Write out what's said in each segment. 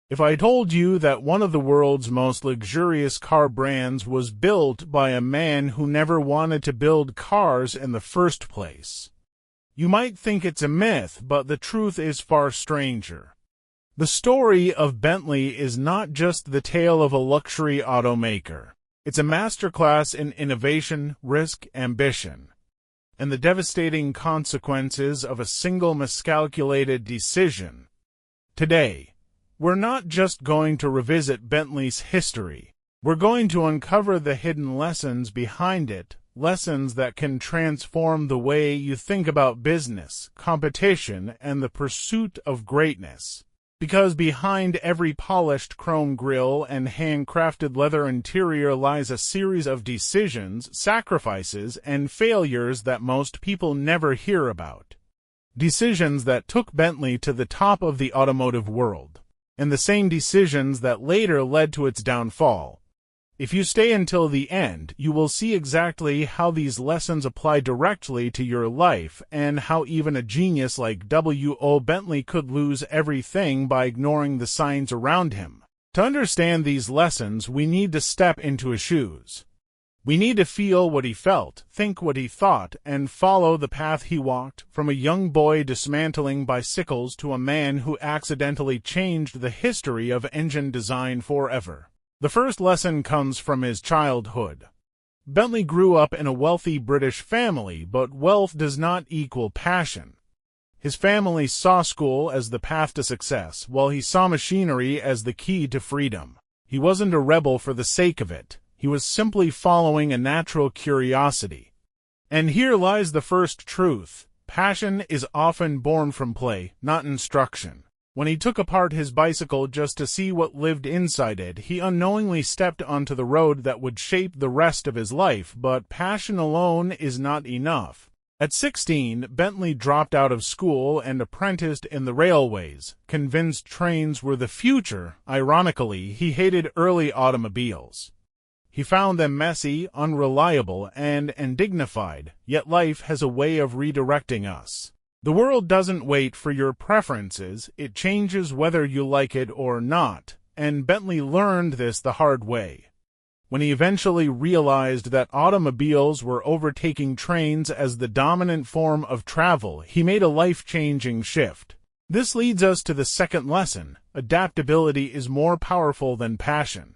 If I told you that one of the world's most luxurious car brands was built by a man who never wanted to build cars in the first place, you might think it's a myth, but the truth is far stranger. The story of Bentley is not just the tale of a luxury automaker. It's a masterclass in innovation, risk, ambition, and the devastating consequences of a single miscalculated decision. Today, we're not just going to revisit Bentley's history. We're going to uncover the hidden lessons behind it, lessons that can transform the way you think about business, competition, and the pursuit of greatness. Because behind every polished chrome grille and handcrafted leather interior lies a series of decisions, sacrifices, and failures that most people never hear about. Decisions that took Bentley to the top of the automotive world, and the same decisions that later led to its downfall. If you stay until the end, you will see exactly how these lessons apply directly to your life and how even a genius like W.O. Bentley could lose everything by ignoring the signs around him. To understand these lessons, we need to step into his shoes. We need to feel what he felt, think what he thought, and follow the path he walked, from a young boy dismantling bicycles to a man who accidentally changed the history of engine design forever. The first lesson comes from his childhood. Bentley grew up in a wealthy British family, but wealth does not equal passion. His family saw school as the path to success, while he saw machinery as the key to freedom. He wasn't a rebel for the sake of it. He was simply following a natural curiosity. And here lies the first truth. Passion is often born from play, not instruction. When he took apart his bicycle just to see what lived inside it, he unknowingly stepped onto the road that would shape the rest of his life, but passion alone is not enough. At 16, Bentley dropped out of school and apprenticed in the railways, convinced trains were the future. Ironically, he hated early automobiles. He found them messy, unreliable, and undignified, yet life has a way of redirecting us. The world doesn't wait for your preferences, it changes whether you like it or not, and Bentley learned this the hard way. When he eventually realized that automobiles were overtaking trains as the dominant form of travel, he made a life-changing shift. This leads us to the second lesson: adaptability is more powerful than passion.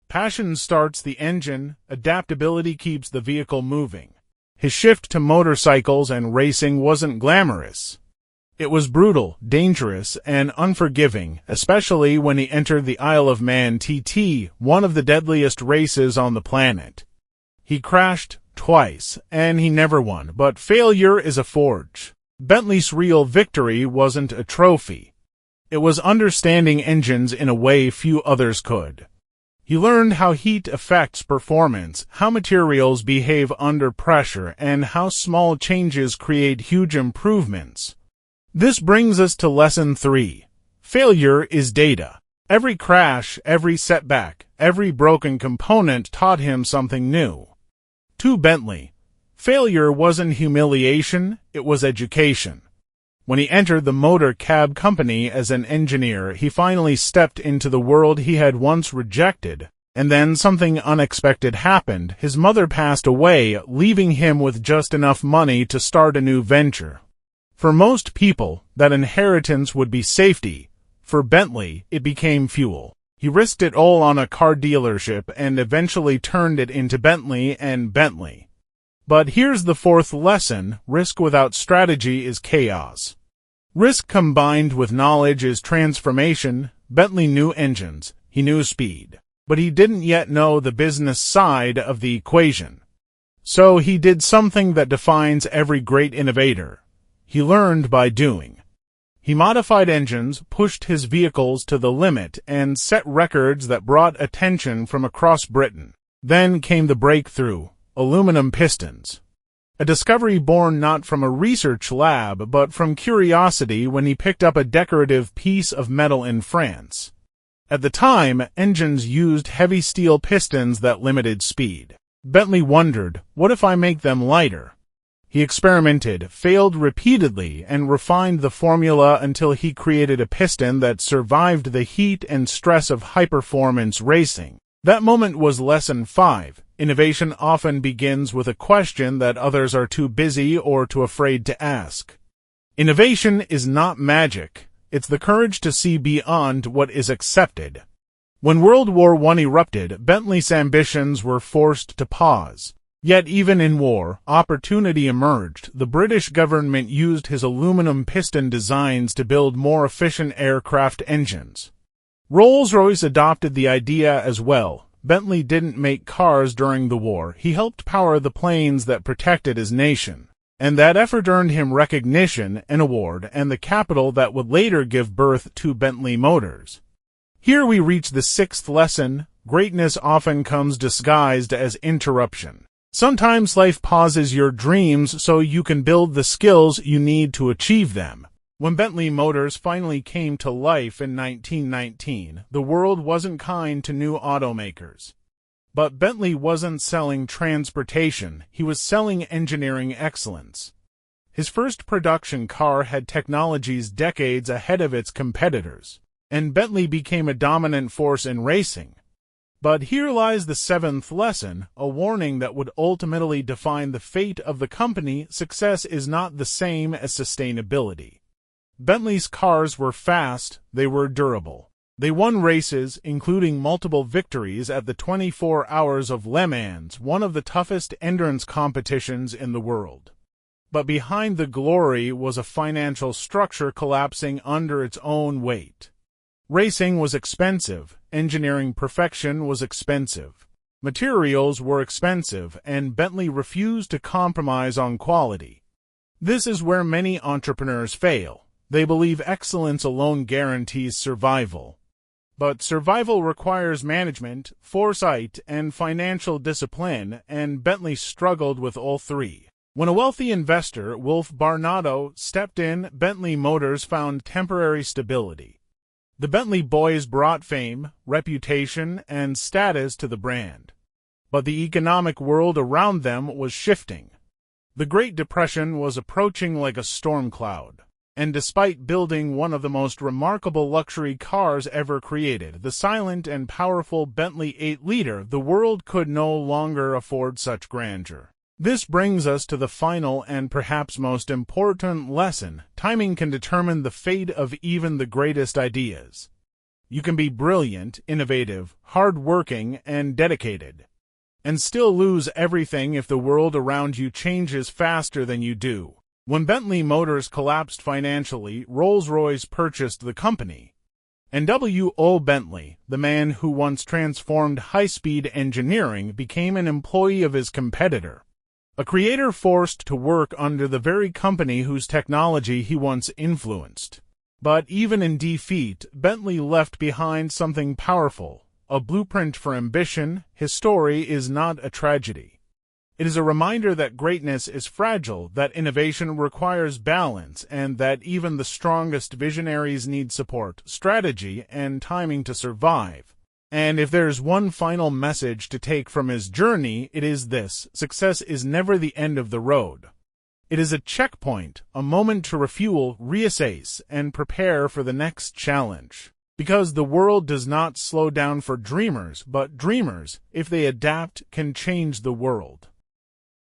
Passion starts the engine, adaptability keeps the vehicle moving. His shift to motorcycles and racing wasn't glamorous. It was brutal, dangerous, and unforgiving, especially when he entered the Isle of Man TT, one of the deadliest races on the planet. He crashed twice, and he never won, but failure is a forge. Bentley's real victory wasn't a trophy. It was understanding engines in a way few others could. He learned how heat affects performance, how materials behave under pressure, and how small changes create huge improvements. This brings us to lesson 3. Failure is data. Every crash, every setback, every broken component taught him something new. To Bentley, failure wasn't humiliation, it was education. When he entered the motor cab company as an engineer, he finally stepped into the world he had once rejected. And then something unexpected happened. His mother passed away, leaving him with just enough money to start a new venture. For most people, that inheritance would be safety. For Bentley, it became fuel. He risked it all on a car dealership and eventually turned it into Bentley and Bentley. But here's the fourth lesson: risk without strategy is chaos. Risk combined with knowledge is transformation. Bentley knew engines, he knew speed, but he didn't yet know the business side of the equation. So he did something that defines every great innovator. He learned by doing. He modified engines, pushed his vehicles to the limit, and set records that brought attention from across Britain. Then came the breakthrough: aluminum pistons. A discovery born not from a research lab, but from curiosity when he picked up a decorative piece of metal in France. At the time, engines used heavy steel pistons that limited speed. Bentley wondered, what if I make them lighter? He experimented, failed repeatedly, and refined the formula until he created a piston that survived the heat and stress of high-performance racing. That moment was lesson 5. Innovation often begins with a question that others are too busy or too afraid to ask. Innovation is not magic. It's the courage to see beyond what is accepted. When World War I erupted, Bentley's ambitions were forced to pause. Yet even in war, opportunity emerged. The British government used his aluminum piston designs to build more efficient aircraft engines. Rolls-Royce adopted the idea as well. Bentley didn't make cars during the war. He helped power the planes that protected his nation. And that effort earned him recognition, an award, and the capital that would later give birth to Bentley Motors. Here we reach the 6th lesson. Greatness often comes disguised as interruption. Sometimes life pauses your dreams so you can build the skills you need to achieve them. When Bentley Motors finally came to life in 1919, the world wasn't kind to new automakers. But Bentley wasn't selling transportation, he was selling engineering excellence. His first production car had technologies decades ahead of its competitors, and Bentley became a dominant force in racing. But here lies the 7th lesson, a warning that would ultimately define the fate of the company. Success is not the same as sustainability. Bentley's cars were fast, they were durable. They won races, including multiple victories at the 24 Hours of Le Mans, one of the toughest endurance competitions in the world. But behind the glory was a financial structure collapsing under its own weight. Racing was expensive, engineering perfection was expensive, materials were expensive, and Bentley refused to compromise on quality. This is where many entrepreneurs fail. They believe excellence alone guarantees survival. But survival requires management, foresight, and financial discipline, and Bentley struggled with all three. When a wealthy investor, Wolf Barnado, stepped in, Bentley Motors found temporary stability. The Bentley Boys brought fame, reputation, and status to the brand. But the economic world around them was shifting. The Great Depression was approaching like a storm cloud. And despite building one of the most remarkable luxury cars ever created, the silent and powerful Bentley 8-liter, the world could no longer afford such grandeur. This brings us to the final and perhaps most important lesson. Timing can determine the fate of even the greatest ideas. You can be brilliant, innovative, hard-working, and dedicated, and still lose everything if the world around you changes faster than you do. When Bentley Motors collapsed financially, Rolls-Royce purchased the company. And W.O. Bentley, the man who once transformed high-speed engineering, became an employee of his competitor. A creator forced to work under the very company whose technology he once influenced. But even in defeat, Bentley left behind something powerful, a blueprint for ambition. His story is not a tragedy. It is a reminder that greatness is fragile, that innovation requires balance, and that even the strongest visionaries need support, strategy, and timing to survive. And if there's one final message to take from his journey, it is this: success is never the end of the road. It is a checkpoint, a moment to refuel, reassess, and prepare for the next challenge. Because the world does not slow down for dreamers, but dreamers, if they adapt, can change the world.